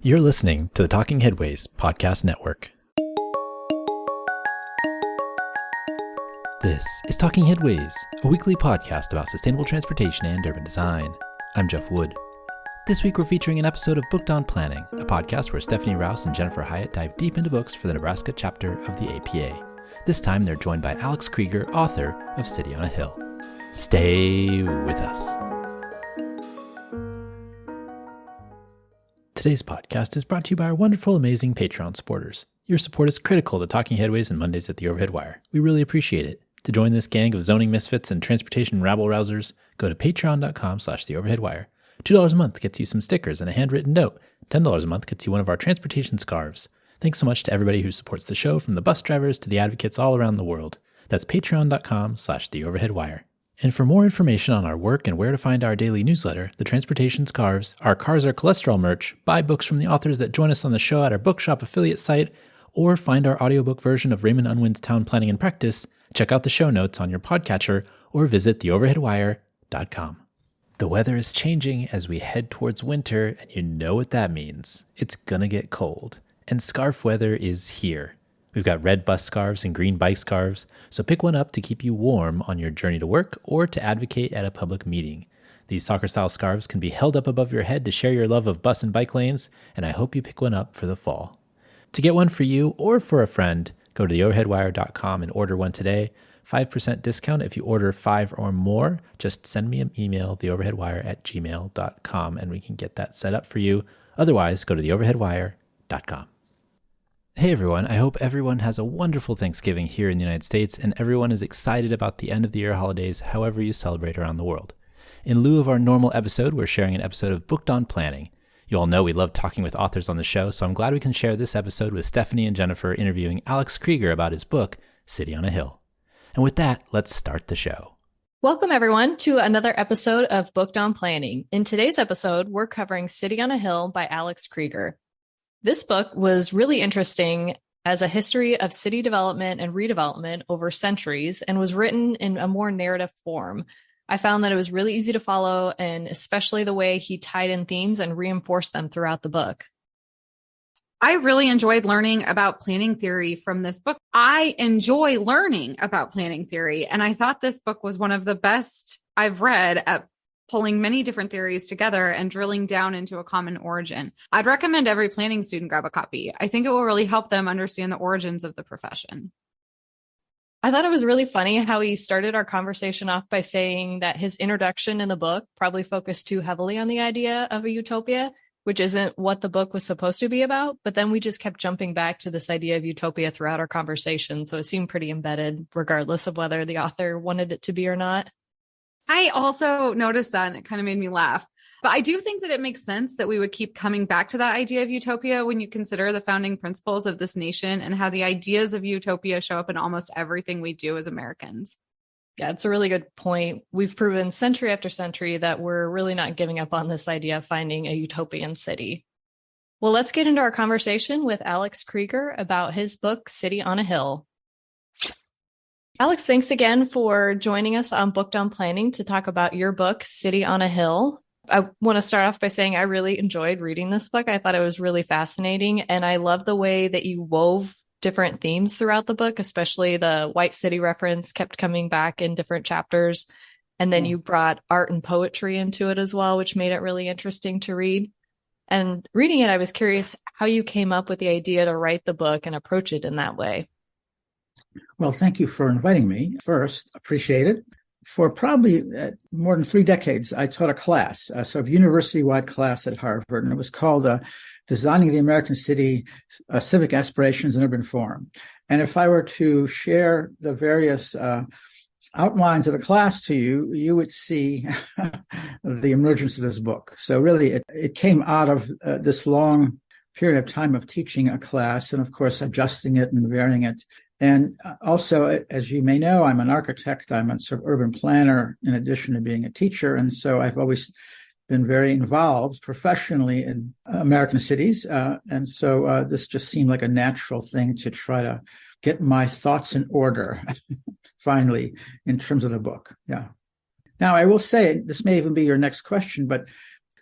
You're listening to the Talking Headways podcast network. This is Talking Headways, a weekly podcast about sustainable transportation and urban design. I'm Jeff Wood. This week we're featuring an episode of Booked on Planning, a podcast where Stephanie Rouse and Jennifer Hiatt dive deep into books for the Nebraska Chapter of the APA. This time they're joined by Alex Kreiger, author of City on a Hill. Stay with us. Today's podcast is brought to you by our wonderful, amazing Patreon supporters. Your support is critical to Talking Headways and Mondays at the Overhead Wire. We really appreciate it. To join this gang of zoning misfits and transportation rabble-rousers, go to patreon.com/theoverheadwire. $2 a month gets you some stickers and a handwritten note. $10 a month gets you one of our transportation scarves. Thanks so much to everybody who supports the show, from the bus drivers to the advocates all around the world. That's patreon.com/theoverheadwire. And for more information on our work and where to find our daily newsletter, the transportation scarves, our Cars Are Cholesterol merch, buy books from the authors that join us on the show at our bookshop affiliate site, or find our audiobook version of Raymond Unwin's Town Planning and Practice, check out the show notes on your podcatcher or visit theoverheadwire.com. The weather is changing as we head towards winter, and you know what that means. It's gonna get cold. And scarf weather is here. We've got red bus scarves and green bike scarves, so pick one up to keep you warm on your journey to work or to advocate at a public meeting. These soccer-style scarves can be held up above your head to share your love of bus and bike lanes, and I hope you pick one up for the fall. To get one for you or for a friend, go to theoverheadwire.com and order one today. 5% discount if you order 5 or more. Just send me an email, theoverheadwire@gmail.com, and we can get that set up for you. Otherwise, go to theoverheadwire.com. Hey everyone, I hope everyone has a wonderful Thanksgiving here in the United States and everyone is excited about the end of the year holidays however you celebrate around the world. In lieu of our normal episode, we're sharing an episode of Booked on Planning. You all know we love talking with authors on the show, so I'm glad we can share this episode with Stephanie and Jennifer interviewing Alex Kreiger about his book, City on a Hill. And with that, let's start the show. Welcome everyone to another episode of Booked on Planning. In today's episode, we're covering City on a Hill by Alex Kreiger. This book was really interesting as a history of city development and redevelopment over centuries and was written in a more narrative form. I found that it was really easy to follow, and especially the way he tied in themes and reinforced them throughout the book. I really enjoyed learning about planning theory from this book. I enjoy learning about planning theory, and I thought this book was one of the best I've read at pulling many different theories together and drilling down into a common origin. I'd recommend every planning student grab a copy. I think it will really help them understand the origins of the profession. I thought it was really funny how he started our conversation off by saying that his introduction in the book probably focused too heavily on the idea of a utopia, which isn't what the book was supposed to be about. But then we just kept jumping back to this idea of utopia throughout our conversation. So it seemed pretty embedded, regardless of whether the author wanted it to be or not. I also noticed that, and it kind of made me laugh. But I do think that it makes sense that we would keep coming back to that idea of utopia when you consider the founding principles of this nation and how the ideas of utopia show up in almost everything we do as Americans. Yeah, it's a really good point. We've proven century after century that we're really not giving up on this idea of finding a utopian city. Well, let's get into our conversation with Alex Kreiger about his book, City on a Hill. Alex, thanks again for joining us on Booked on Planning to talk about your book, City on a Hill. I want to start off by saying I really enjoyed reading this book. I thought it was really fascinating, and I love the way that you wove different themes throughout the book, especially the White City reference kept coming back in different chapters. And then you brought art and poetry into it as well, which made it really interesting to read. And reading it, I was curious how you came up with the idea to write the book and approach it in that way. Well, thank you for inviting me. First, appreciate it. For probably more than 3 decades, I taught a class, a sort of university-wide class at Harvard, and it was called Designing the American City, Civic Aspirations and Urban Form. And if I were to share the various outlines of the class to you, you would see the emergence of this book. So really, it came out of this long period of time of teaching a class and, of course, adjusting it and varying it. And also, as you may know, I'm an architect. I'm a sort of urban planner in addition to being a teacher. And so I've always been very involved professionally in American cities. And so this just seemed like a natural thing to try to get my thoughts in order, finally, in terms of the book. Yeah. Now, I will say, this may even be your next question, but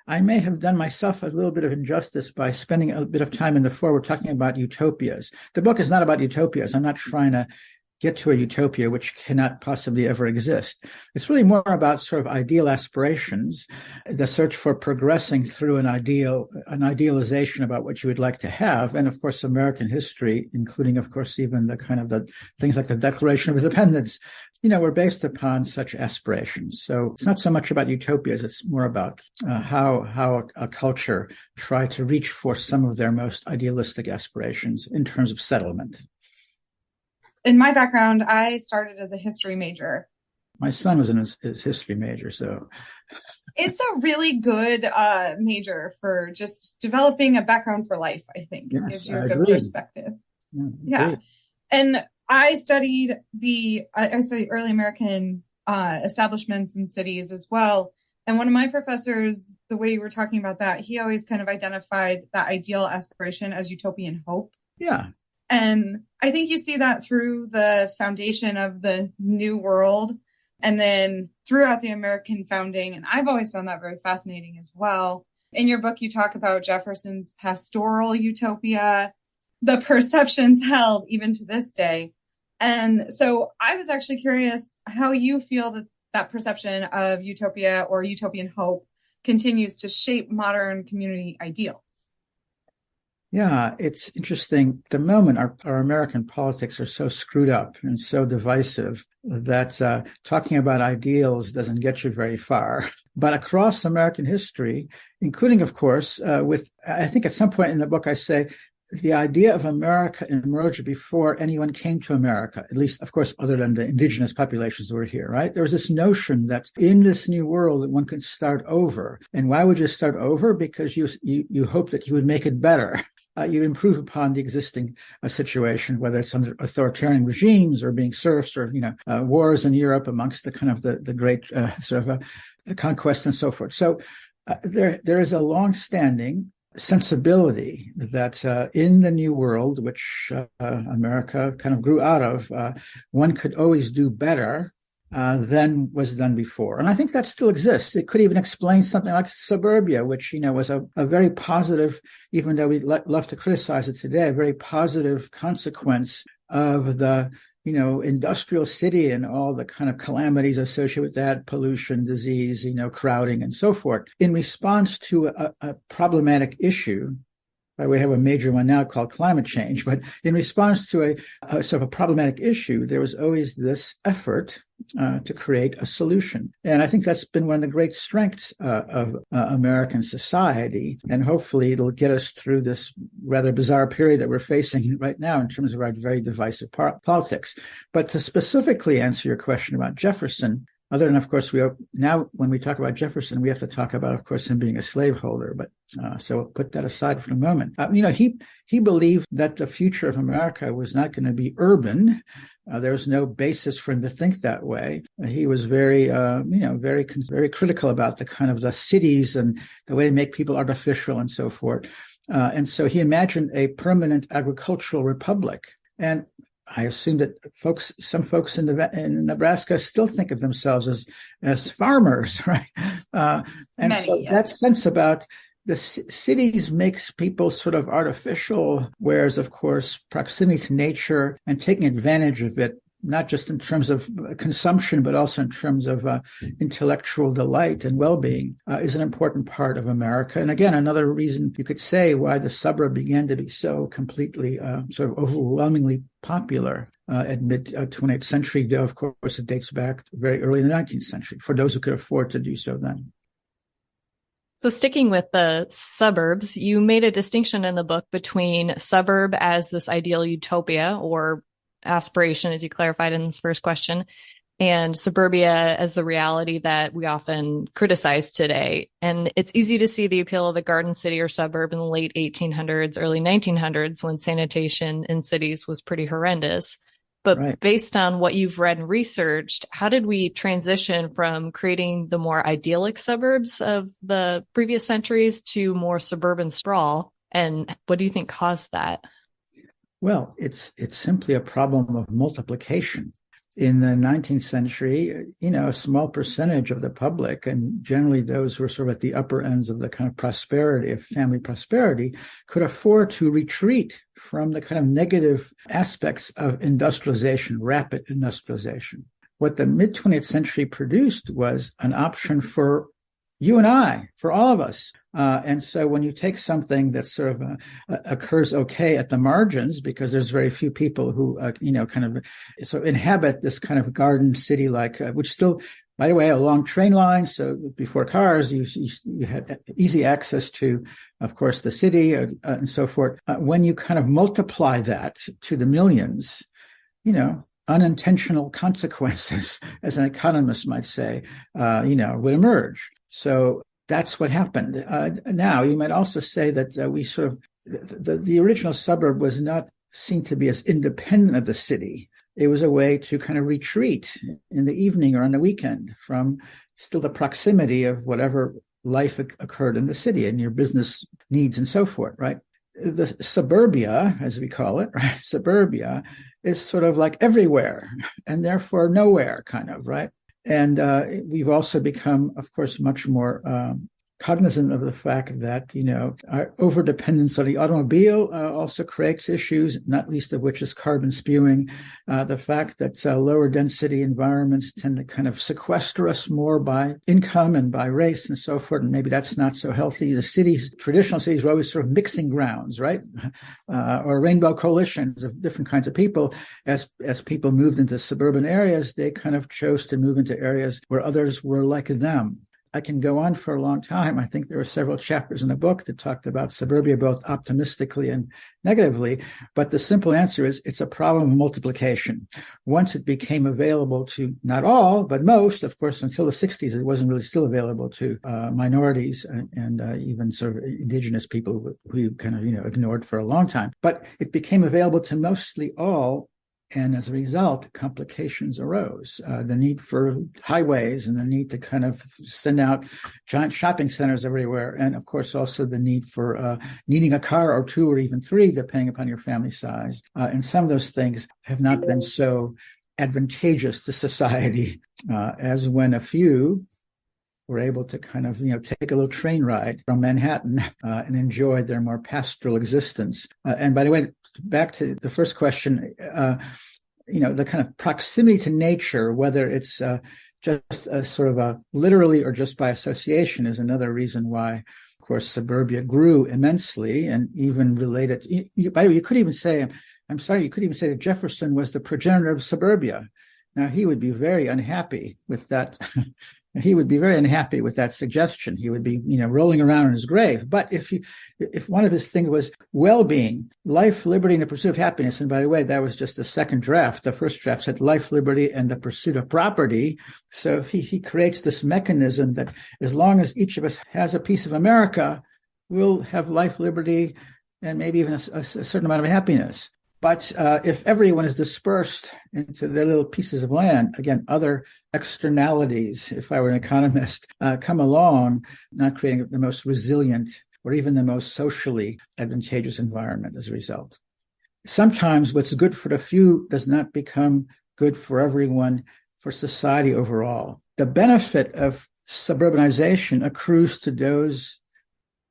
I may have done myself a little bit of injustice by spending a bit of time in the foreword talking about utopias. The book is not about utopias. I'm not trying to get to a utopia which cannot possibly ever exist. It's really more about sort of ideal aspirations, the search for progressing through an idealization about what you would like to have. And of course, American history, including, of course, even the kind of the things like the Declaration of Independence, were based upon such aspirations. So it's not so much about utopias. It's more about how a culture tried to reach for some of their most idealistic aspirations in terms of settlement. In my background, I started as a history major. My son was in his history major, so. It's a really good major for just developing a background for life, I think. Yes, it gives you a I good agree. perspective. Yeah. And I studied early American establishments and cities as well. And one of my professors, the way you were talking about that, he always kind of identified that ideal aspiration as utopian hope. Yeah. And I think you see that through the foundation of the New World and then throughout the American founding. And I've always found that very fascinating as well. In your book, you talk about Jefferson's pastoral utopia, the perceptions held even to this day. And so I was actually curious how you feel that perception of utopia or utopian hope continues to shape modern community ideals. Yeah, it's interesting. At the moment, our American politics are so screwed up and so divisive that talking about ideals doesn't get you very far. But across American history, including, of course, I think at some point in the book, I say, the idea of America emerged before anyone came to America, at least, of course, other than the indigenous populations that were here, right? There was this notion that in this new world, one could start over. And why would you start over? Because you hope that you would make it better. You improve upon the existing situation, whether it's under authoritarian regimes or being serfs or, wars in Europe amongst the kind of the great sort of conquest and so forth. So there is a long-standing sensibility that in the new world, which America kind of grew out of, one could always do better than was done before. And I think that still exists. It could even explain something like suburbia, which, was a very positive, even though we love to criticize it today, a very positive consequence of the, industrial city and all the kind of calamities associated with that, pollution, disease, crowding and so forth, in response to a problematic issue. We have a major one now called climate change, but in response to a sort of a problematic issue, there was always this effort to create a solution. And I think that's been one of the great strengths of American society. And hopefully it'll get us through this rather bizarre period that we're facing right now in terms of our very divisive politics. But to specifically answer your question about Jefferson, other than, of course, now when we talk about Jefferson, we have to talk about, of course, him being a slaveholder. But so we'll put that aside for a moment. He believed that the future of America was not going to be urban. There was no basis for him to think that way. He was very critical about the kind of the cities and the way they make people artificial and so forth. And so he imagined a permanent agricultural republic. And I assume that some folks in Nebraska still think of themselves as farmers, right? That sense about the cities makes people sort of artificial, whereas, of course, proximity to nature and taking advantage of it, not just in terms of consumption, but also in terms of intellectual delight and well-being, is an important part of America. And again, another reason you could say why the suburb began to be so completely, sort of overwhelmingly popular at mid-20th century, though, of course, it dates back very early in the 19th century for those who could afford to do so then. So sticking with the suburbs, you made a distinction in the book between suburb as this ideal utopia or aspiration, as you clarified in this first question, and suburbia as the reality that we often criticize today. And it's easy to see the appeal of the garden city or suburb in the late 1800s, early 1900s, when sanitation in cities was pretty horrendous. But right. Based on what you've read and researched, how did we transition from creating the more idyllic suburbs of the previous centuries to more suburban sprawl? And what do you think caused that? Well, it's simply a problem of multiplication. in the 19th century, a small percentage of the public, and generally those who were sort of at the upper ends of the kind of prosperity, of family prosperity, could afford to retreat from the kind of negative aspects of industrialization, rapid industrialization. What the mid-20th century produced was an option for you and I, for all of us. And so when you take something that sort of occurs okay at the margins, because there's very few people who, kind of so inhabit this kind of garden city, like, which still, by the way, along train lines. So before cars, you had easy access to, of course, the city and so forth. When you kind of multiply that to the millions, unintentional consequences, as an economist might say, would emerge. So that's what happened. Now, you might also say that we sort of, the original suburb was not seen to be as independent of the city. It was a way to kind of retreat in the evening or on the weekend from still the proximity of whatever life occurred in the city and your business needs and so forth, right? The suburbia, as we call it, right? Suburbia is sort of like everywhere and therefore nowhere, kind of, right? And we've also become, of course, much more cognizant of the fact that, our overdependence on the automobile also creates issues, not least of which is carbon spewing. The fact that lower density environments tend to kind of sequester us more by income and by race and so forth. And maybe that's not so healthy. The traditional cities were always sort of mixing grounds, right? Or rainbow coalitions of different kinds of people. As people moved into suburban areas, they kind of chose to move into areas where others were like them. I can go on for a long time. I think there were several chapters in the book that talked about suburbia, both optimistically and negatively. But the simple answer is it's a problem of multiplication. Once it became available to not all, but most, of course, until the 60s, it wasn't really still available to minorities and even sort of indigenous people who kind of, ignored for a long time. But it became available to mostly all. And as a result, complications arose. The need for highways and the need to kind of send out giant shopping centers everywhere. And of course, also the need for needing a car or two or even three, depending upon your family size. And some of those things have not been so advantageous to society as when a few were able to kind of, take a little train ride from Manhattan and enjoy their more pastoral existence. And by the way, back to the first question, the kind of proximity to nature, whether it's just a sort of a literally or just by association, is another reason why, of course, suburbia grew immensely and even related. By the way, you could even say that Jefferson was the progenitor of suburbia. Now, he would be very unhappy with that. He would be very unhappy with that suggestion. He would be, rolling around in his grave. But if one of his things was well-being, life, liberty, and the pursuit of happiness, and by the way, that was just the second draft. The first draft said life, liberty, and the pursuit of property. So if he creates this mechanism that as long as each of us has a piece of America, we'll have life, liberty, and maybe even a certain amount of happiness. But if everyone is dispersed into their little pieces of land, again, other externalities, if I were an economist, come along, not creating the most resilient or even the most socially advantageous environment as a result. Sometimes what's good for the few does not become good for everyone, for society overall. The benefit of suburbanization accrues to those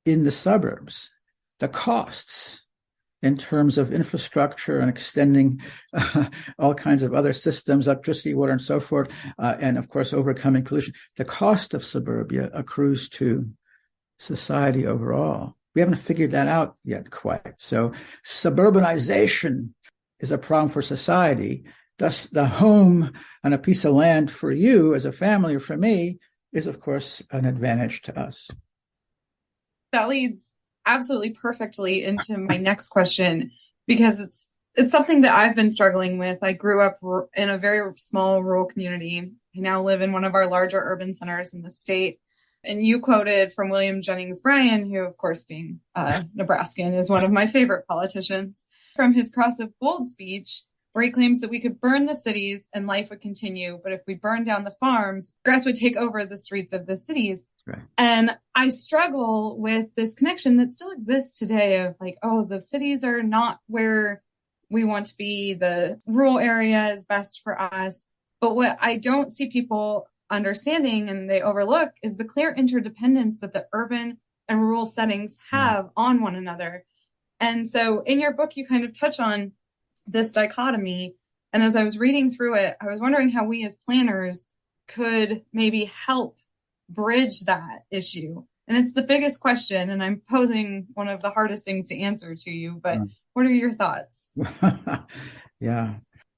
in the suburbs. The costs in terms of infrastructure and extending all kinds of other systems, electricity, water, and so forth, and of course, overcoming pollution. The cost of suburbia accrues to society overall. We haven't figured that out yet quite. So suburbanization is a problem for society. Thus, the home on a piece of land for you as a family or for me is, of course, an advantage to us. That leads absolutely perfectly into my next question, because it's something that I've been struggling with. I grew up in a very small rural community. I now live in one of our larger urban centers in the state. And you quoted from William Jennings Bryan, who, of course, being Nebraskan, is one of my favorite politicians, from his Cross of Gold speech, where he claims that we could burn the cities and life would continue, but if we burn down the farms, grass would take over the streets of the cities. Right. And I struggle with this connection that still exists today of like, oh, the cities are not where we want to be. The rural area is best for us. But what I don't see people understanding and they overlook is the clear interdependence that the urban and rural settings have on one another. And so in your book, you kind of touch on this dichotomy. And as I was reading through it, I was wondering how we as planners could maybe help bridge that issue. And it's the biggest question, and I'm posing one of the hardest things to answer to you, but what are your thoughts? Yeah.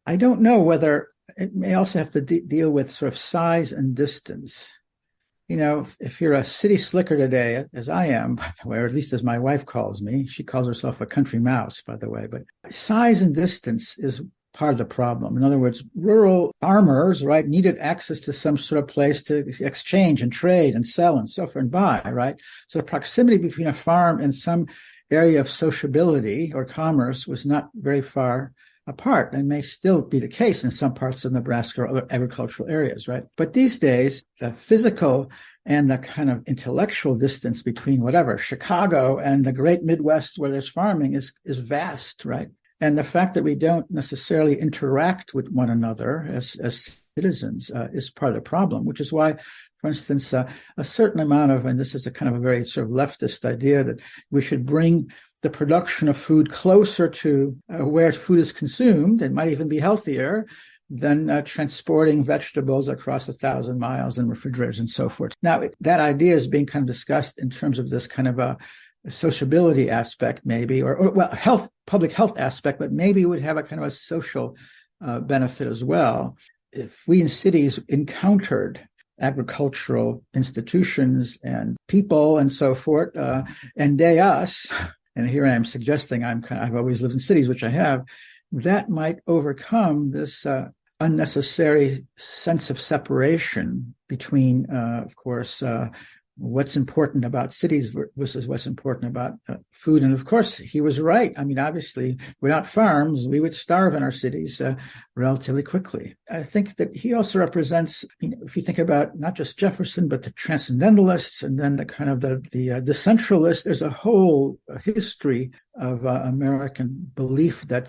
I don't know whether it may also have to deal with sort of size and distance. You know, if you're a city slicker today, as I am, by the way, or at least as my wife calls me, she calls herself a country mouse, by the way, but size and distance is part of the problem. In other words, rural farmers, right, needed access to some sort of place to exchange and trade and sell and so forth and buy, right? So the proximity between a farm and some area of sociability or commerce was not very far apart, and may still be the case in some parts of Nebraska or other agricultural areas, right? But these days, the physical and the kind of intellectual distance between whatever, Chicago and the great Midwest where there's farming is vast, right? And the fact that we don't necessarily interact with one another as citizens is part of the problem, which is why, for instance, a certain amount of, and this is a kind of a very sort of leftist idea, that we should bring the production of food closer to where food is consumed. It might even be healthier than transporting vegetables across 1,000 miles in refrigerators and so forth. Now, that idea is being kind of discussed in terms of this kind of a sociability aspect, maybe, or well, public health aspect, but maybe it would have a kind of a social benefit as well. If we in cities encountered agricultural institutions and people and so forth, and they us, and here I am suggesting I've always lived in cities, which I have, that might overcome this unnecessary sense of separation between, of course, what's important about cities versus what's important about food. And of course, he was right. I mean, obviously, without farms, we would starve in our cities relatively quickly. I think that he also represents, if you think about not just Jefferson, but the transcendentalists and then the kind of the centralists, there's a whole history of American belief that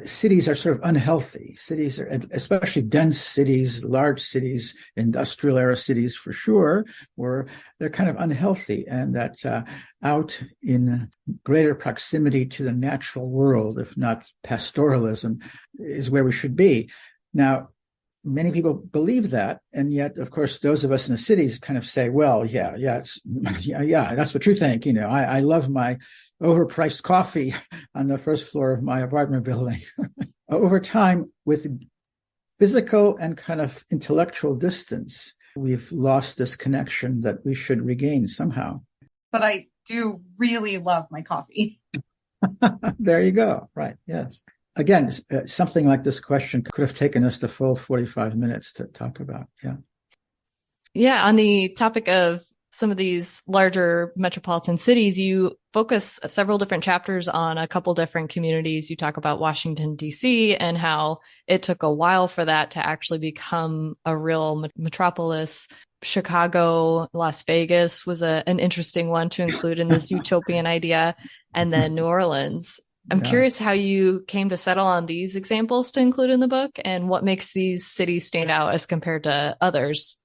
cities are sort of unhealthy. Cities are, especially dense cities, large cities, industrial era cities for sure, where they're kind of unhealthy, and that out in greater proximity to the natural world, if not pastoralism, is where we should be. Now, many people believe that, and yet, of course, those of us in the cities kind of say, "Well, yeah, that's what you think." You know, I love my overpriced coffee on the first floor of my apartment building. Over time, with physical and kind of intellectual distance, we've lost this connection that we should regain somehow. But I do really love my coffee. There you go. Right. Yes. Again, something like this question could have taken us the full 45 minutes to talk about. Yeah. Yeah. On the topic of some of these larger metropolitan cities, you focus several different chapters on a couple different communities. You talk about Washington, D.C., and how it took a while for that to actually become a real metropolis. Chicago, Las Vegas was an interesting one to include in this utopian idea, and then New Orleans. I'm curious how you came to settle on these examples to include in the book, and what makes these cities stand out as compared to others.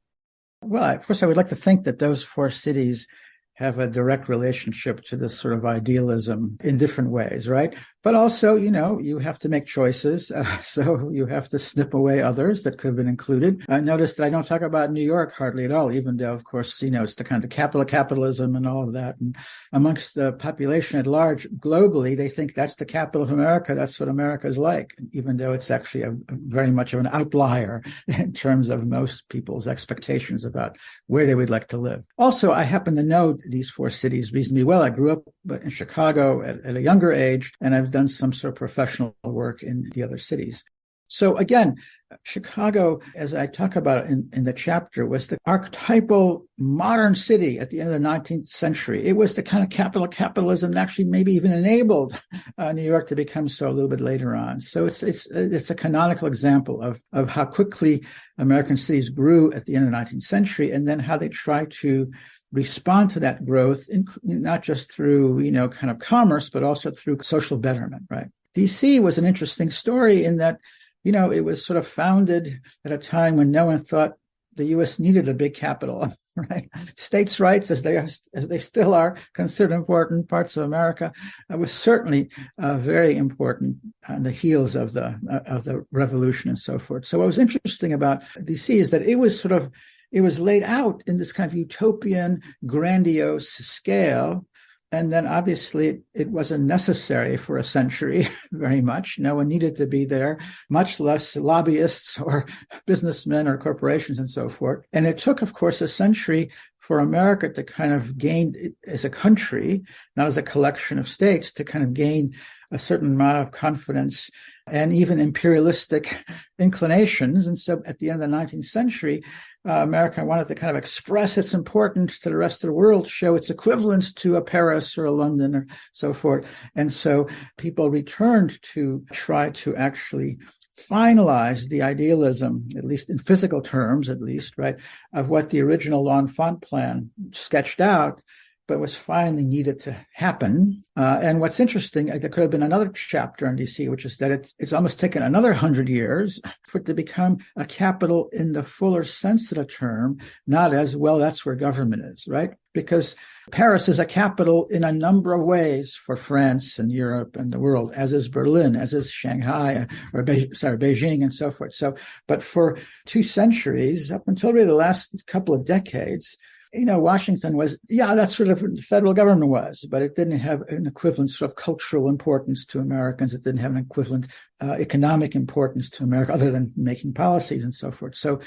Well, first, I would like to think that those four cities have a direct relationship to this sort of idealism in different ways, right? But also, you have to make choices. So you have to snip away others that could have been included. I noticed that I don't talk about New York hardly at all, even though, of course, it's the kind of the capital of capitalism and all of that. And amongst the population at large, globally, they think that's the capital of America. That's what America is like, even though it's actually a very much of an outlier in terms of most people's expectations about where they would like to live. Also, I happen to know these four cities reasonably well. I grew up in Chicago at a younger age, and I've done some sort of professional work in the other cities. So again, Chicago, as I talk about in the chapter, was the archetypal modern city at the end of the 19th century. It was the kind of capital of capitalism that actually maybe even enabled New York to become so a little bit later on. So it's a canonical example of how quickly American cities grew at the end of the 19th century, and then how they try to respond to that growth, not just through, kind of commerce, but also through social betterment, right? DC was an interesting story in that it was sort of founded at a time when no one thought the U.S. needed a big capital, right? States' rights, as they still are considered important parts of America, was certainly very important on the heels of the revolution and so forth. So what was interesting about D.C. is that it was laid out in this kind of utopian, grandiose scale. And then obviously it wasn't necessary for a century very much. No one needed to be there, much less lobbyists or businessmen or corporations and so forth. And it took, of course, a century for America to kind of gain as a country, not as a collection of states, to kind of gain a certain amount of confidence and even imperialistic inclinations. And so at the end of the 19th century, America wanted to kind of express its importance to the rest of the world, show its equivalence to a Paris or a London or so forth. And so people returned to try to actually finalize the idealism, at least in physical terms, at least, right, of what the original L'Enfant plan sketched out, but was finally needed to happen. And what's interesting, there could have been another chapter in D.C., which is that it's almost taken another 100 years for it to become a capital in the fuller sense of the term, not as, well, that's where government is, right? Because Paris is a capital in a number of ways for France and Europe and the world, as is Berlin, as is Shanghai, or Beijing and so forth. So, but for 2 centuries, up until really the last couple of decades, Washington was, that's sort of what the federal government was, but it didn't have an equivalent sort of cultural importance to Americans. It didn't have an equivalent economic importance to America other than making policies and so forth. So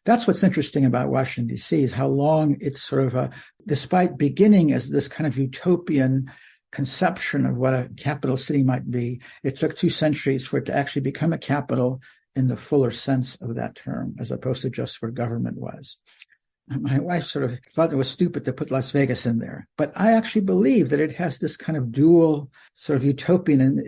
that's what's interesting about Washington, D.C., is how long it's sort of despite beginning as this kind of utopian conception of what a capital city might be, it took 2 centuries for it to actually become a capital in the fuller sense of that term, as opposed to just where government was. My wife sort of thought it was stupid to put Las Vegas in there, but I actually believe that it has this kind of dual sort of utopian in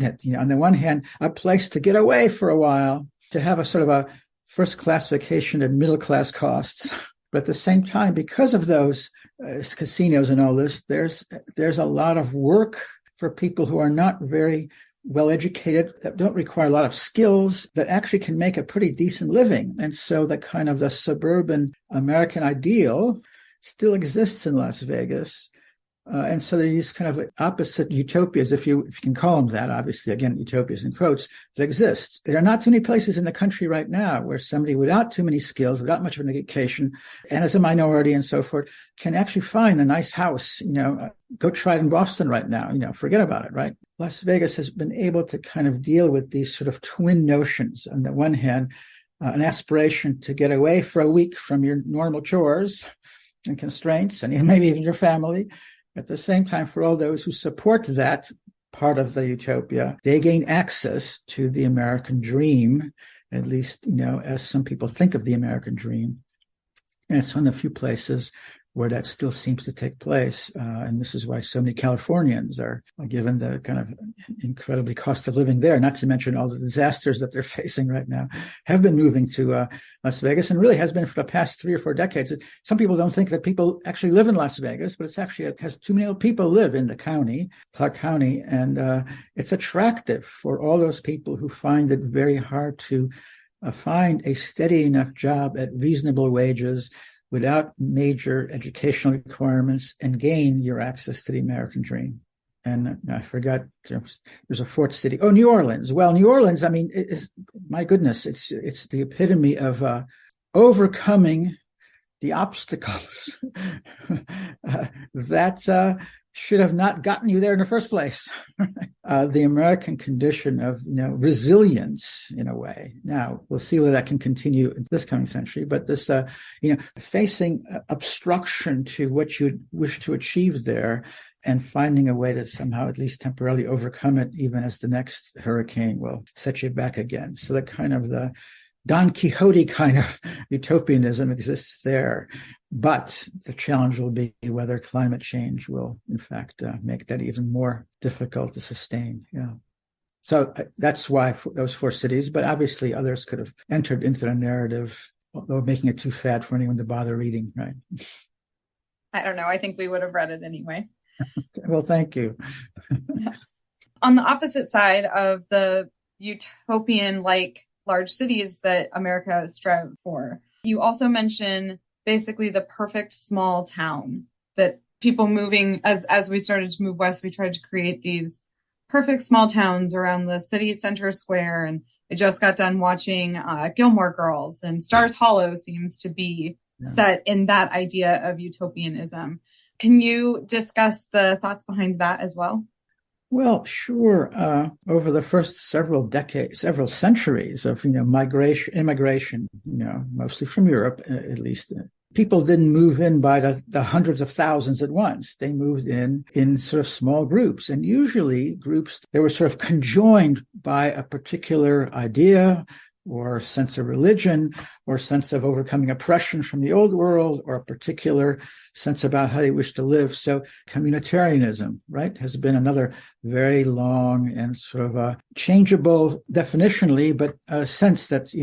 it. On the one hand, a place to get away for a while, to have a sort of a first class vacation at middle class costs. But at the same time, because of those casinos and all this, there's a lot of work for people who are not very well-educated, that don't require a lot of skills, that actually can make a pretty decent living. And so the kind of the suburban American ideal still exists in Las Vegas. And so there's these kind of opposite utopias, if you can call them that, obviously, again, utopias in quotes, that exist. There are not too many places in the country right now where somebody without too many skills, without much of an education, and as a minority and so forth, can actually find a nice house. Go try it in Boston right now, forget about it, right? Las Vegas has been able to kind of deal with these sort of twin notions. On the one hand, an aspiration to get away for a week from your normal chores and constraints, and maybe even your family. At the same time, for all those who support that part of the utopia, they gain access to the American dream, at least, as some people think of the American dream. And it's one of the few places where that still seems to take place. And this is why so many Californians are, given the kind of incredibly cost of living there, not to mention all the disasters that they're facing right now, have been moving to Las Vegas, and really has been for the past 3 or 4 decades. Some people don't think that people actually live in Las Vegas, but it has too many people live in the county, Clark County, and it's attractive for all those people who find it very hard to find a steady enough job at reasonable wages without major educational requirements, and gain your access to the American dream. And I forgot, there's a fourth city. Oh, New Orleans. Well, New Orleans, my goodness, it's the epitome of overcoming the obstacles that should have not gotten you there in the first place. The American condition of, resilience in a way. Now, we'll see whether that can continue in this coming century, but this, facing obstruction to what you wish to achieve there and finding a way to somehow at least temporarily overcome it, even as the next hurricane will set you back again. So the kind of the Don Quixote kind of utopianism exists there. But the challenge will be whether climate change will, in fact, make that even more difficult to sustain. Yeah. So that's why those 4 cities, but obviously others could have entered into the narrative, although making it too fat for anyone to bother reading, right? I don't know. I think we would have read it anyway. Well, thank you. On the opposite side of the utopian-like large cities that America strive for. You also mention basically the perfect small town that people moving, as we started to move west, we tried to create these perfect small towns around the city center square. And I just got done watching Gilmore Girls, and Stars Hollow seems to be set in that idea of utopianism. Can you discuss the thoughts behind that as well? Well, sure. Over the first several centuries of, immigration, mostly from Europe, at least, people didn't move in by the hundreds of thousands at once. They moved in sort of small groups, and usually groups, they were sort of conjoined by a particular idea or sense of religion or sense of overcoming oppression from the old world, or a particular sense about how they wish to live. So communitarianism, right, has been another very long and sort of a changeable definitionally, but a sense that,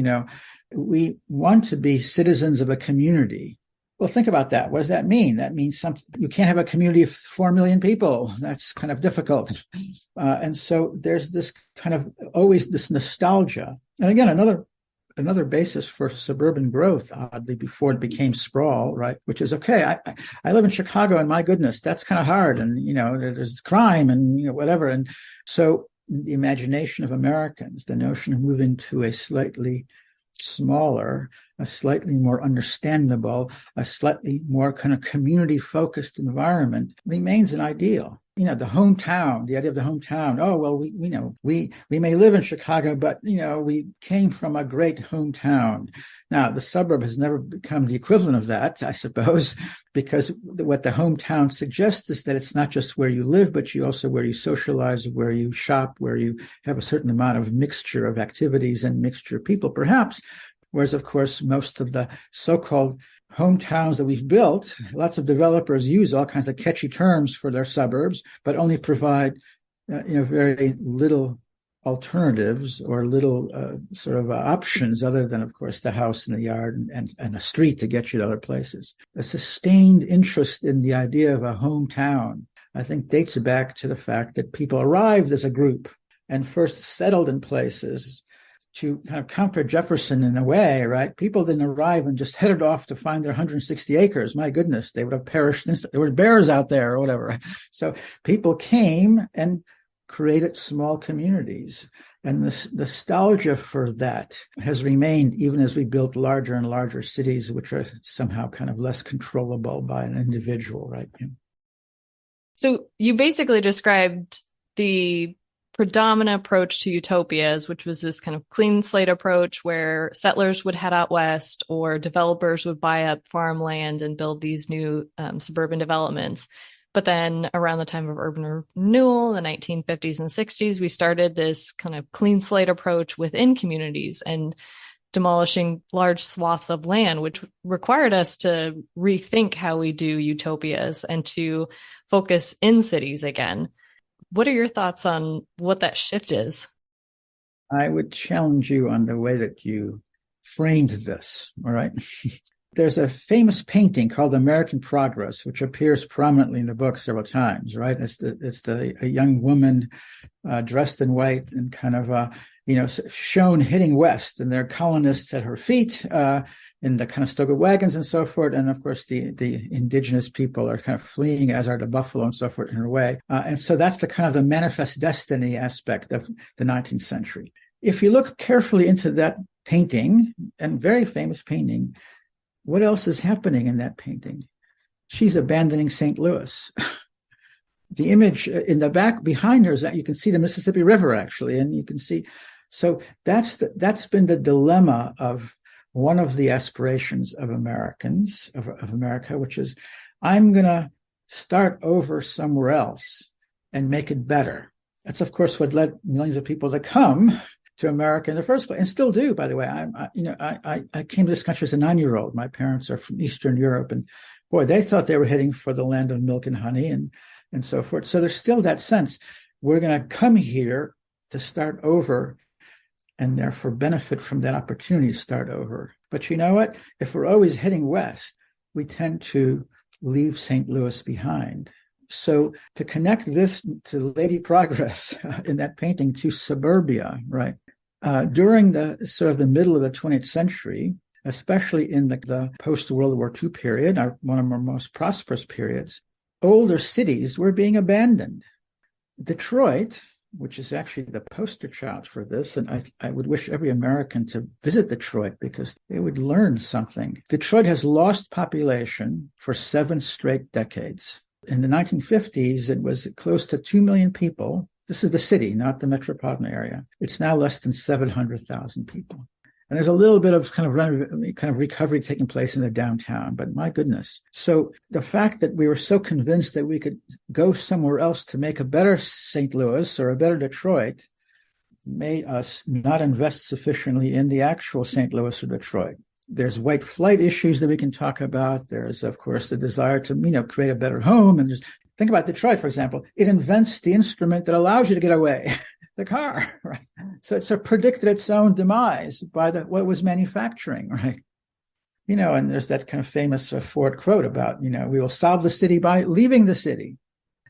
we want to be citizens of a community. Well, think about that. What does that mean? That means you can't have a community of 4 million people. That's kind of difficult. And so there's this kind of always this nostalgia. And again, another basis for suburban growth, oddly, before it became sprawl, right? Which is, okay, I live in Chicago, and my goodness, that's kind of hard. And, there's crime and, whatever. And so the imagination of Americans, the notion of moving to a slightly smaller, a slightly more understandable, a slightly more kind of community-focused environment remains an ideal. The hometown, the idea of the hometown. Oh, well, we may live in Chicago, but, we came from a great hometown. Now, the suburb has never become the equivalent of that, I suppose, because what the hometown suggests is that it's not just where you live, but where you socialize, where you shop, where you have a certain amount of mixture of activities and mixture of people, perhaps. Whereas, of course, most of the so-called hometowns that we've built, lots of developers use all kinds of catchy terms for their suburbs, but only provide, very little alternatives or little options other than, of course, the house and the yard and a street to get you to other places. A sustained interest in the idea of a hometown, I think, dates back to the fact that people arrived as a group and first settled in places. To kind of counter Jefferson in a way, right? People didn't arrive and just headed off to find their 160 acres. My goodness, they would have perished. There were bears out there or whatever. So people came and created small communities. And the nostalgia for that has remained even as we built larger and larger cities, which are somehow kind of less controllable by an individual, right? So you basically described the predominant approach to utopias, which was this kind of clean slate approach where settlers would head out west or developers would buy up farmland and build these new suburban developments. But then around the time of urban renewal, the 1950s and 60s, we started this kind of clean slate approach within communities and demolishing large swaths of land, which required us to rethink how we do utopias and to focus in cities again. What are your thoughts on what that shift is? I would challenge you on the way that you framed this, all right? There's a famous painting called American Progress, which appears prominently in the book several times, right? It's a young woman dressed in white and kind of, shown heading west, and there are colonists at her feet in the Conestoga wagons and so forth. And of course, the indigenous people are kind of fleeing, as are the buffalo and so forth in her way. And so that's the kind of the manifest destiny aspect of the 19th century. If you look carefully into that painting, and very famous painting, what else is happening in that painting? She's abandoning St. Louis. The image in the back behind her is that you can see the Mississippi River, actually, and you can see. So that's been the dilemma of one of the aspirations of Americans, of America, which is, I'm going to start over somewhere else and make it better. That's, of course, what led millions of people to come to America in the first place, and still do, by the way. I came to this country as a 9-year-old. My parents are from Eastern Europe, and boy, they thought they were heading for the land of milk and honey and so forth. So there's still that sense, we're going to come here to start over and therefore benefit from that opportunity to start over. But you know what? If we're always heading west, we tend to leave St. Louis behind. So to connect this to Lady Progress in that painting to suburbia, right? During the sort of the middle of the 20th century, especially in the post-World War II period, one of our most prosperous periods, older cities were being abandoned. Detroit, which is actually the poster child for this, and I would wish every American to visit Detroit because they would learn something. Detroit has lost population for 7 straight decades. In the 1950s, it was close to 2 million people. This is the city, not the metropolitan area. It's now less than 700,000 people. And there's a little bit of kind of recovery taking place in the downtown, but my goodness. So the fact that we were so convinced that we could go somewhere else to make a better St. Louis or a better Detroit made us not invest sufficiently in the actual St. Louis or Detroit. There's white flight issues that we can talk about. There's, of course, the desire to, create a better home. And just think about Detroit, for example. It invents the instrument that allows you to get away. The car, right? So it's predicted its own demise by what was manufacturing, right? And there's that kind of famous Ford quote about, we will solve the city by leaving the city.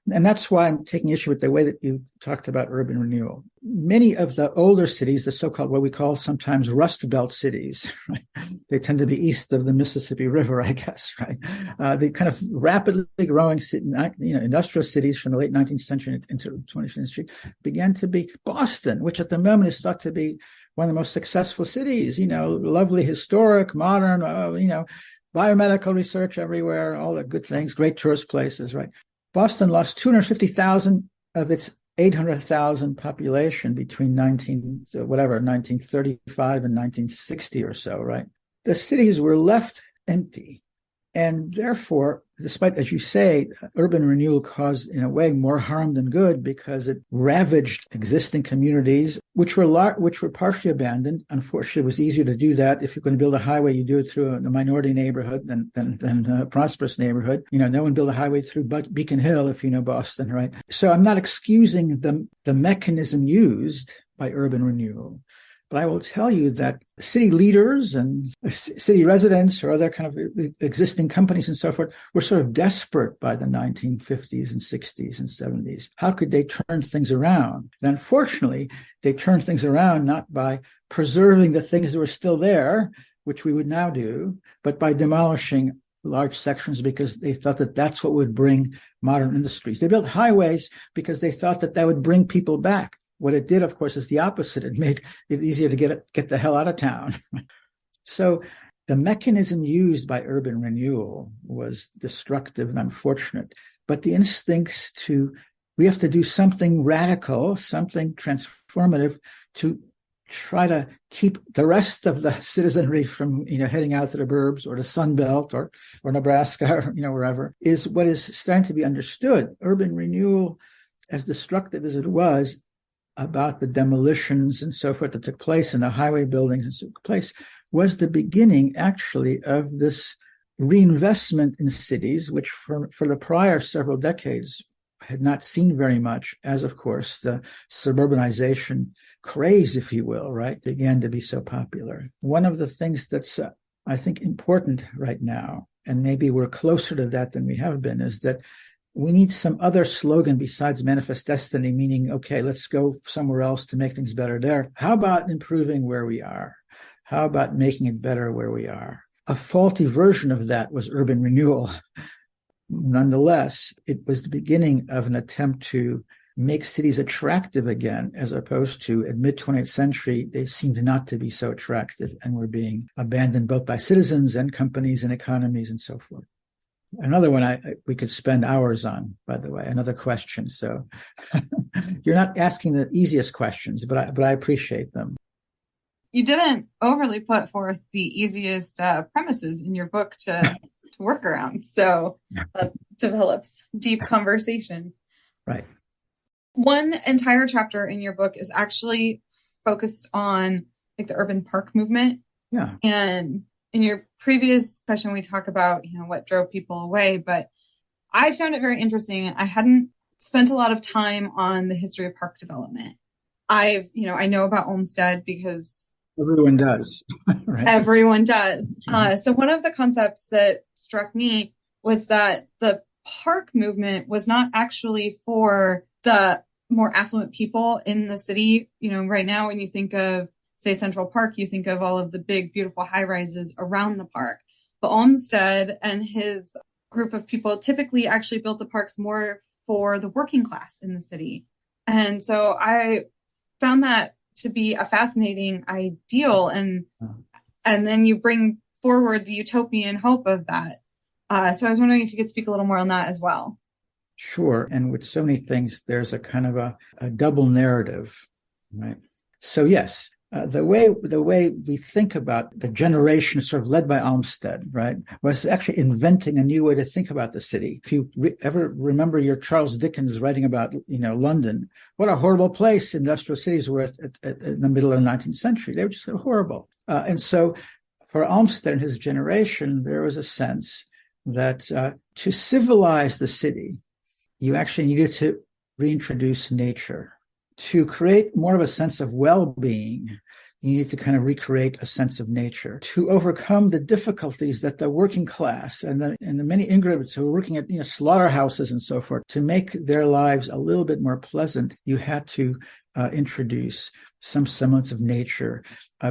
And that's why I'm taking issue with the way that you talked about urban renewal. Many of the older cities, the so-called what we call sometimes Rust Belt cities, right? They tend to be east of the Mississippi River, I guess, right? The kind of rapidly growing industrial cities from the late 19th century into the 20th century began to be Boston, which at the moment is thought to be one of the most successful cities, lovely, historic, modern, biomedical research everywhere, all the good things, great tourist places, right? Boston lost 250,000 of its 800,000 population between 1935 and 1960 or so, right? The cities were left empty. And therefore, despite, as you say, urban renewal caused, in a way, more harm than good because it ravaged existing communities, which were partially abandoned. Unfortunately, it was easier to do that. If you're going to build a highway, you do it through a minority neighborhood than a prosperous neighborhood. No one built a highway through Beacon Hill, if you know Boston, right? So I'm not excusing the mechanism used by urban renewal. But I will tell you that city leaders and city residents or other kind of existing companies and so forth were sort of desperate by the 1950s and 60s and 70s. How could they turn things around? And unfortunately, they turned things around not by preserving the things that were still there, which we would now do, but by demolishing large sections because they thought that that's what would bring modern industries. They built highways because they thought that would bring people back. What it did, of course, is the opposite. It made it easier to get the hell out of town. So the mechanism used by urban renewal was destructive and unfortunate. But the instincts we have to do something radical, something transformative to try to keep the rest of the citizenry from, heading out to the burbs or the Sun Belt or Nebraska or, wherever, is what is starting to be understood. Urban renewal, as destructive as it was, about the demolitions and so forth that took place and the highway buildings and so place was the beginning actually of this reinvestment in cities, which for the prior several decades had not seen very much as, of course, the suburbanization craze, if you will, right, began to be so popular. One of the things that's, I think, important right now, and maybe we're closer to that than we have been, is that we need some other slogan besides manifest destiny, meaning, okay, let's go somewhere else to make things better there. How about improving where we are? How about making it better where we are? A faulty version of that was urban renewal. Nonetheless, it was the beginning of an attempt to make cities attractive again, as opposed to in mid-20th century, they seemed not to be so attractive and were being abandoned both by citizens and companies and economies and so forth. Another one we could spend hours on, by the way, another question. So you're not asking the easiest questions, but I appreciate them. You didn't overly put forth the easiest premises in your book to work around. So that develops deep conversation. Right. One entire chapter in your book is actually focused on the urban park movement. Yeah. And in your previous session, we talk about, what drove people away, but I found it very interesting. I hadn't spent a lot of time on the history of park development. I know about Olmsted because everyone does. Right. Everyone does. So one of the concepts that struck me was that the park movement was not actually for the more affluent people in the city. Right now, when you think of say Central Park, you think of all of the big, beautiful high rises around the park. But Olmsted and his group of people typically actually built the parks more for the working class in the city. And so I found that to be a fascinating ideal. And then you bring forward the utopian hope of that. So I was wondering if you could speak a little more on that as well. Sure. And with so many things, there's a kind of a double narrative, right? So yes, the way we think about the generation sort of led by Olmsted, right, was actually inventing a new way to think about the city. If you ever remember your Charles Dickens writing about, London, what a horrible place industrial cities were in the middle of the 19th century. They were just horrible. And so for Olmsted and his generation, there was a sense that to civilize the city, you actually needed to reintroduce nature. To create more of a sense of well-being, you need to kind of recreate a sense of nature. To overcome the difficulties that the working class and the many immigrants who were working at slaughterhouses and so forth, to make their lives a little bit more pleasant, you had to introduce some semblance of nature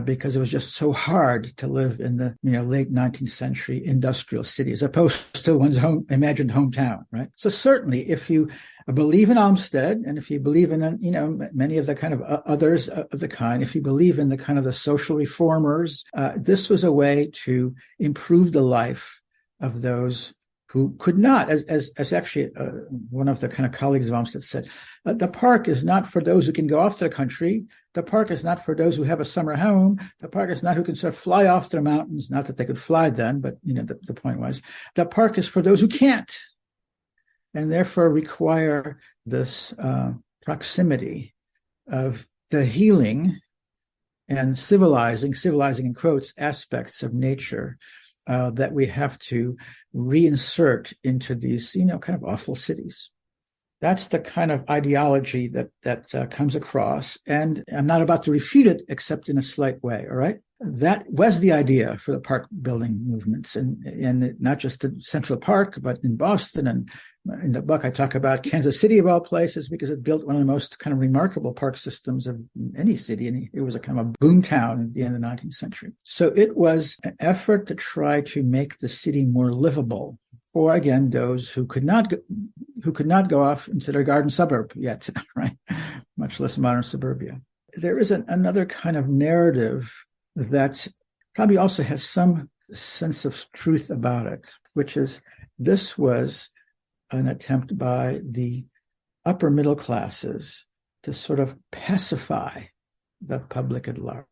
because it was just so hard to live in the late 19th century industrial city as opposed to one's imagined hometown, right? So certainly, if you believe in Olmsted and if you believe in many of the kind of others of the kind, if you believe in the kind of the social reformers, this was a way to improve the life of those who could not, as actually one of the kind of colleagues of Olmsted said, the park is not for those who can go off to the country. The park is not for those who have a summer home. The park is not who can sort of fly off to the mountains. Not that they could fly then, but the point was, the park is for those who can't, and therefore require this proximity of the healing and civilizing in quotes, aspects of nature that we have to reinsert into these, kind of awful cities. That's the kind of ideology that comes across. And I'm not about to refute it, except in a slight way, all right? That was the idea for the park building movements, and not just in Central Park, but in Boston. And in the book, I talk about Kansas City, of all places, because it built one of the most kind of remarkable park systems of any city. And it was a kind of a boom town at the end of the 19th century. So it was an effort to try to make the city more livable for, again, those who could not go off into their garden suburb yet, right? Much less modern suburbia. There is another kind of narrative that probably also has some sense of truth about it, which is this was an attempt by the upper middle classes to sort of pacify the public at large.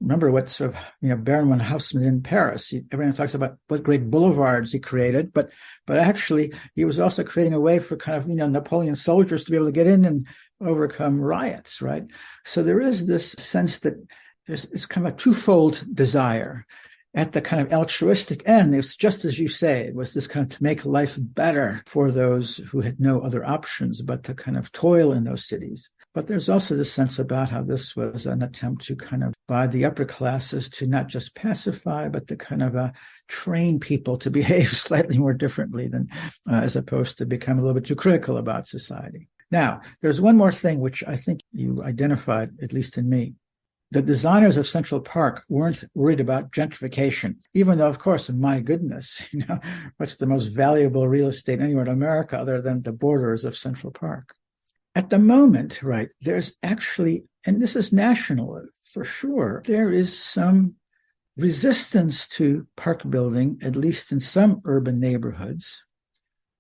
Remember what sort of, Baron von Haussmann in Paris, everyone talks about what great boulevards he created, but actually he was also creating a way for kind of, Napoleon soldiers to be able to get in and overcome riots, right? So there is this sense that it's kind of a twofold desire. At the kind of altruistic end, it's just as you say, it was this kind of to make life better for those who had no other options but to kind of toil in those cities. But there's also this sense about how this was an attempt to kind of, by the upper classes, to not just pacify, but to kind of train people to behave slightly more differently than, as opposed to become a little bit too critical about society. Now, there's one more thing which I think you identified, at least in me. The designers of Central Park weren't worried about gentrification, even though, of course, my goodness, what's the most valuable real estate anywhere in America other than the borders of Central Park? At the moment, right, there's actually, and this is national for sure, there is some resistance to park building, at least in some urban neighborhoods,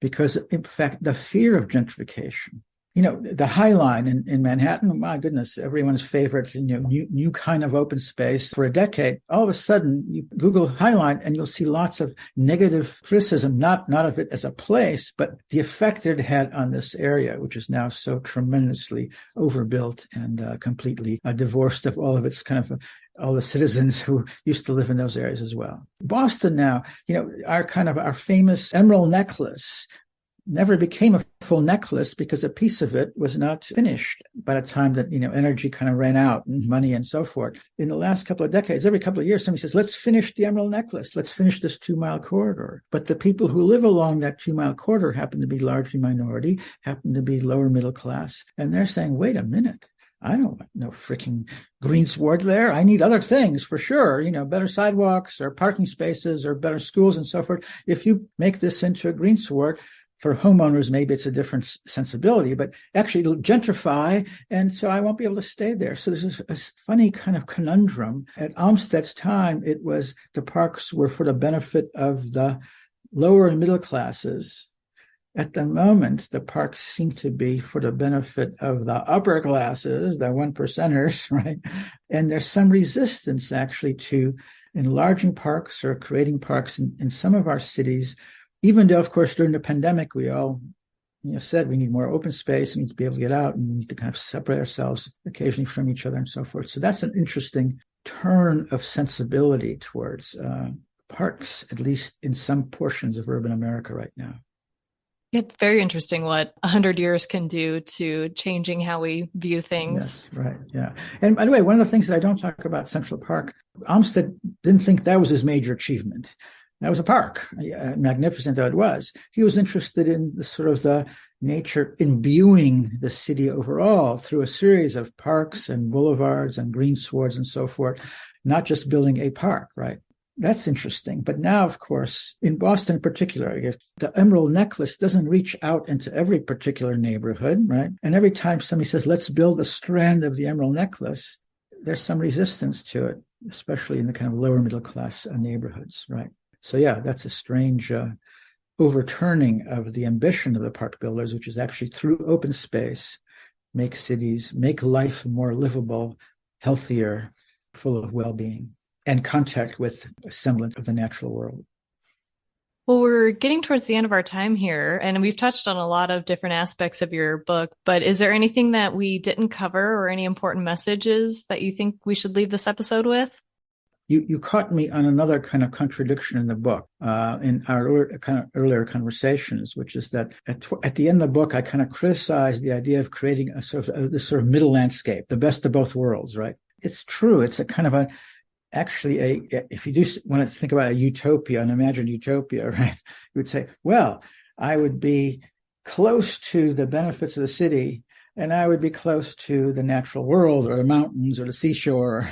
because, in fact, the fear of gentrification. The High Line in Manhattan, my goodness, everyone's favorite, new kind of open space for a decade. All of a sudden, you Google High Line and you'll see lots of negative criticism, not of it as a place, but the effect it had on this area, which is now so tremendously overbuilt and completely divorced of all of its kind of all the citizens who used to live in those areas as well. Boston now, our famous emerald necklace never became a full necklace because a piece of it was not finished by the time that, energy kind of ran out and money and so forth. In the last couple of decades, every couple of years, somebody says, let's finish the emerald necklace. Let's finish this 2-mile corridor. But the people who live along that 2-mile corridor happen to be largely minority, happen to be lower middle class. And they're saying, wait a minute. I don't want no freaking greensward there. I need other things for sure, better sidewalks or parking spaces or better schools and so forth. If you make this into a greensward, for homeowners, maybe it's a different sensibility, but actually it'll gentrify, and so I won't be able to stay there. So there's a funny kind of conundrum. At Olmsted's time, it was the parks were for the benefit of the lower and middle classes. At the moment, the parks seem to be for the benefit of the upper classes, the one percenters, right? And there's some resistance actually to enlarging parks or creating parks in some of our cities, even though, of course, during the pandemic, we all said we need more open space, we need to be able to get out, and we need to kind of separate ourselves occasionally from each other and so forth. So that's an interesting turn of sensibility towards parks, at least in some portions of urban America right now. It's very interesting what 100 years can do to changing how we view things. Yes, right. Yeah. And by the way, one of the things that I don't talk about Central Park, Olmsted didn't think that was his major achievement. That was a park, magnificent though it was. He was interested in the sort of the nature imbuing the city overall through a series of parks and boulevards and greenswards and so forth, not just building a park, right? That's interesting. But now, of course, in Boston in particular, I guess, the Emerald Necklace doesn't reach out into every particular neighborhood, right? And every time somebody says, let's build a strand of the Emerald Necklace, there's some resistance to it, especially in the kind of lower middle class neighborhoods, right? So yeah, that's a strange overturning of the ambition of the park builders, which is actually through open space, make cities, make life more livable, healthier, full of well-being, and contact with a semblance of the natural world. Well, we're getting towards the end of our time here, and we've touched on a lot of different aspects of your book, but is there anything that we didn't cover or any important messages that you think we should leave this episode with? You caught me on another kind of contradiction in the book, in our kind of earlier conversations, which is that at the end of the book, I kind of criticized the idea of creating this sort of middle landscape, the best of both worlds, right? It's true. It's a kind of if you do want to think about a utopia, an imagined utopia, right? You would say, well, I would be close to the benefits of the city, and I would be close to the natural world or the mountains or the seashore,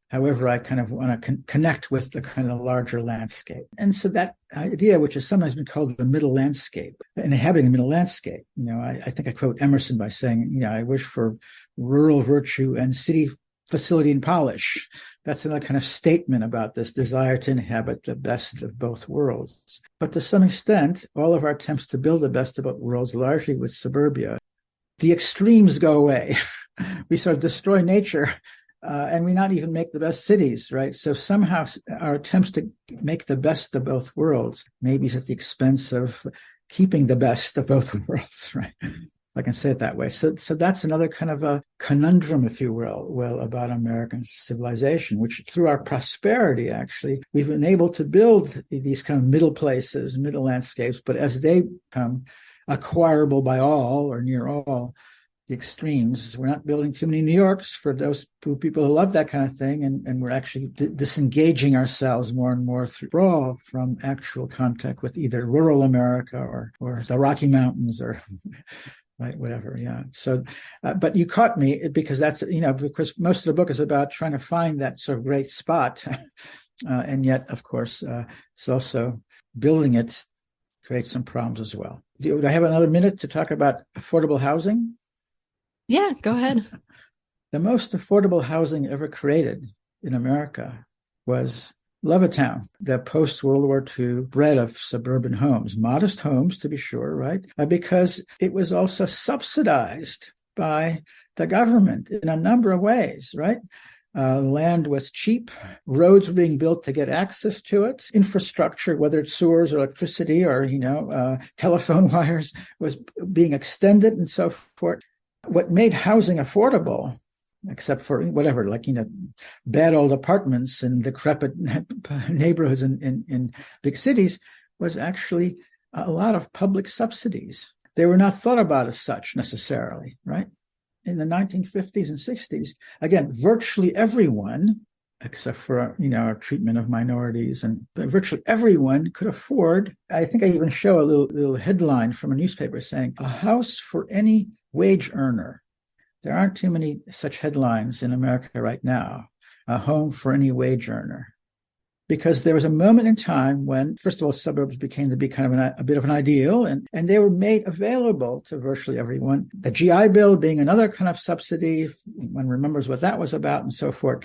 however I kind of want to connect with the kind of larger landscape. And so that idea, which has sometimes been called the middle landscape, inhabiting the middle landscape, I think I quote Emerson by saying, I wish for rural virtue and city facility and polish. That's another kind of statement about this desire to inhabit the best of both worlds. But to some extent, all of our attempts to build the best of both worlds, largely with suburbia, the extremes go away. We sort of destroy nature, and we not even make the best cities, right? So somehow our attempts to make the best of both worlds maybe is at the expense of keeping the best of both worlds, right? I can say it that way. So that's another kind of a conundrum, if you will, about American civilization, which through our prosperity, actually, we've been able to build these kind of middle places, middle landscapes, but as they become acquirable by all or near all, the extremes, we're not building too many New Yorks for those people who love that kind of thing, and we're actually disengaging ourselves more and more from actual contact with either rural America or the Rocky Mountains or right, whatever, yeah. So, but you caught me because that's, because most of the book is about trying to find that sort of great spot. And yet, of course, it's also building it creates some problems as well. Do I have another minute to talk about affordable housing? Yeah, go ahead. The most affordable housing ever created in America was Levittown, the post-World War II bred of suburban homes, modest homes to be sure, right? Because it was also subsidized by the government in a number of ways, right? Land was cheap. Roads were being built to get access to it. Infrastructure, whether it's sewers or electricity or, telephone wires, was being extended and so forth. What made housing affordable, except for whatever, bad old apartments and decrepit neighborhoods in big cities, was actually a lot of public subsidies. They were not thought about as such necessarily, right? In the 1950s and 60s, again, virtually everyone, except for, our treatment of minorities, and virtually everyone could afford, I think I even show a little headline from a newspaper saying, a house for any wage earner. There aren't too many such headlines in America right now. A home for any wage earner. Because there was a moment in time when, first of all, suburbs became to be kind of a bit of an ideal, and they were made available to virtually everyone. The GI Bill being another kind of subsidy, one remembers what that was about and so forth.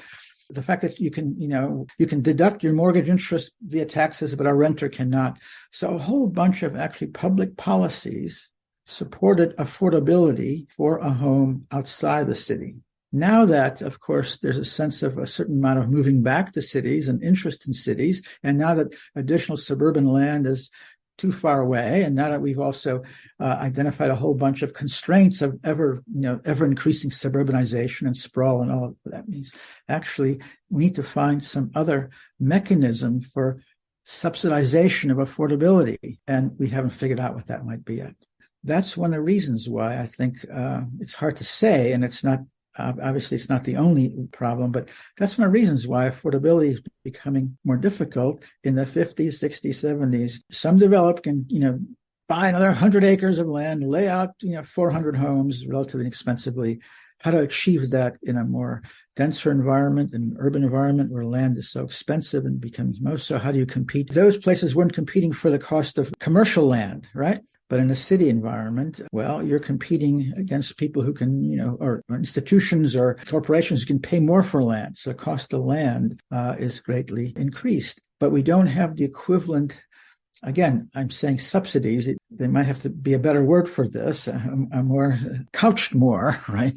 The fact that you can deduct your mortgage interest via taxes, but a renter cannot. So a whole bunch of actually public policies supported affordability for a home outside the city. Now that, of course, there's a sense of a certain amount of moving back to cities and interest in cities, and now that additional suburban land is too far away, and now that we've also identified a whole bunch of constraints of ever increasing suburbanization and sprawl and all of that means, actually we need to find some other mechanism for subsidization of affordability, and we haven't figured out what that might be yet. That's one of the reasons why I think it's hard to say, and it's not. Obviously, it's not the only problem, but that's one of the reasons why affordability is becoming more difficult in the 50s, 60s, 70s. Some developer can, buy another 100 acres of land, lay out, 400 homes relatively inexpensively. How to achieve that in a more denser environment, an urban environment where land is so expensive and becomes most so. How do you compete? Those places weren't competing for the cost of commercial land, right? But in a city environment, well, you're competing against people who can, or institutions or corporations who can pay more for land. So the cost of land is greatly increased. But we don't have the equivalent. Again, I'm saying subsidies. They might have to be a better word for this, a more couched more, right?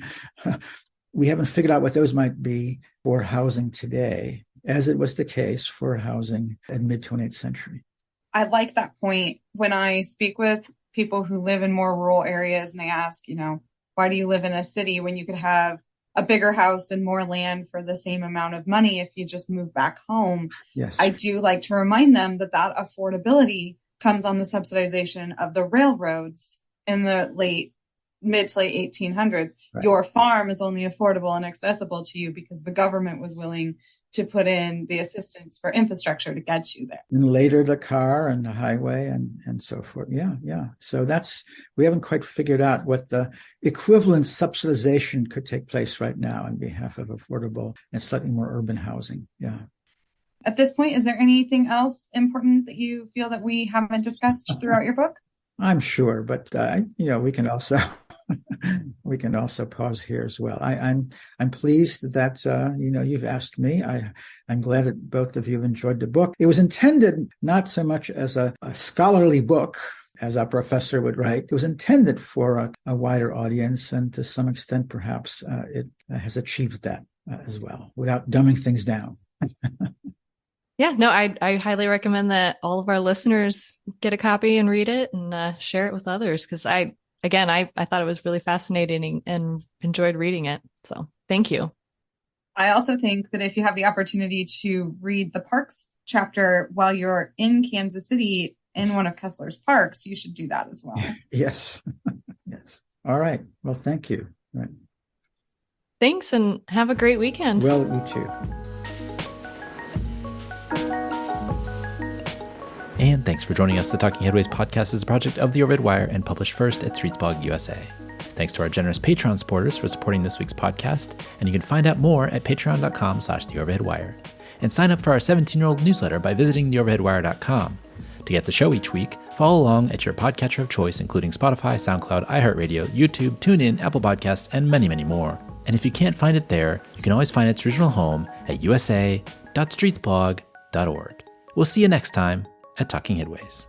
We haven't figured out what those might be for housing today, as it was the case for housing in mid-20th century. I like that point. When I speak with people who live in more rural areas and they ask, why do you live in a city when you could have a bigger house and more land for the same amount of money if you just move back home? Yes. I do like to remind them that affordability comes on the subsidization of the railroads in the mid to late 1800s. Right. Your farm is only affordable and accessible to you because the government was willing to put in the assistance for infrastructure to get you there. And later the car and the highway and so forth. Yeah. So we haven't quite figured out what the equivalent subsidization could take place right now on behalf of affordable and slightly more urban housing. Yeah. At this point, is there anything else important that you feel that we haven't discussed throughout your book? I'm sure, but we can also pause here as well. I'm pleased that you've asked me. I'm glad that both of you have enjoyed the book. It was intended not so much as a scholarly book, as a professor would write. It was intended for a wider audience, and to some extent, perhaps it has achieved that as well, without dumbing things down. Yeah, no, I highly recommend that all of our listeners get a copy and read it and share it with others, because I thought it was really fascinating and enjoyed reading it. So thank you. I also think that if you have the opportunity to read the parks chapter while you're in Kansas City in one of Kessler's parks, you should do that as well. Yes. Yes. All right. Well, thank you. Right. Thanks, and have a great weekend. Well, you too. And thanks for joining us. The Talking Headways podcast is a project of the Overhead Wire and published first at Streetsblog USA. Thanks to our generous Patreon supporters for supporting this week's podcast, and you can find out more at patreon.com/theoverheadwire. And sign up for our 17-year-old newsletter by visiting theoverheadwire.com. To get the show each week, follow along at your podcatcher of choice, including Spotify, SoundCloud, iHeartRadio, YouTube, TuneIn, Apple Podcasts, and many, many more. And if you can't find it there, you can always find its original home at usa.streetsblog.org. We'll see you next time at Talking Headways.